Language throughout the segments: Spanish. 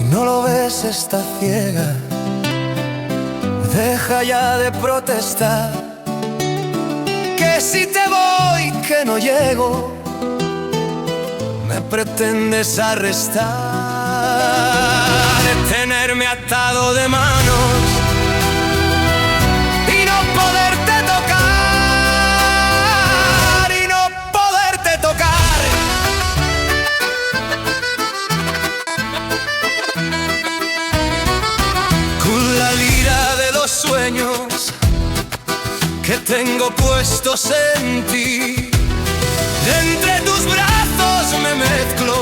Si no lo ves, está ciega. Deja ya de protestar, que si te voy, que no llego, me pretendes arrestar. Tenerme atado de manos y no poderte tocar, y no poderte tocar. Con la lira de los sueños que tengo puestos en ti, entre tus brazos me mezclo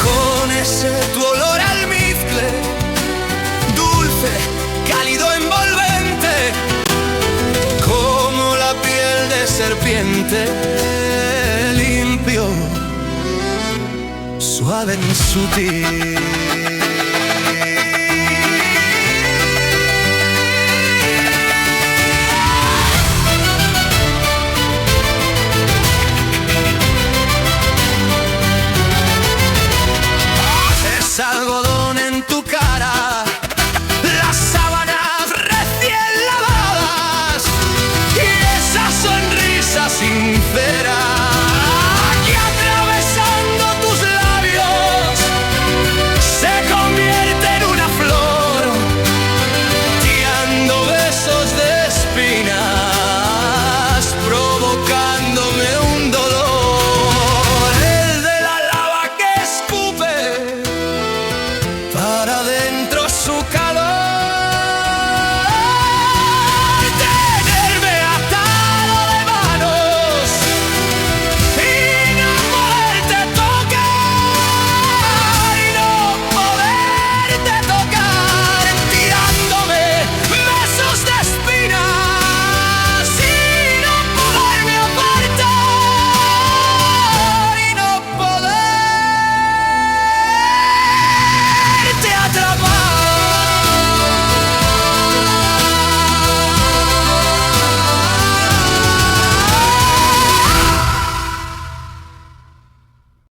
con ese tu olor almizcle, dulce, cálido, envolvente, como la piel de serpiente, limpio, suave y sutil.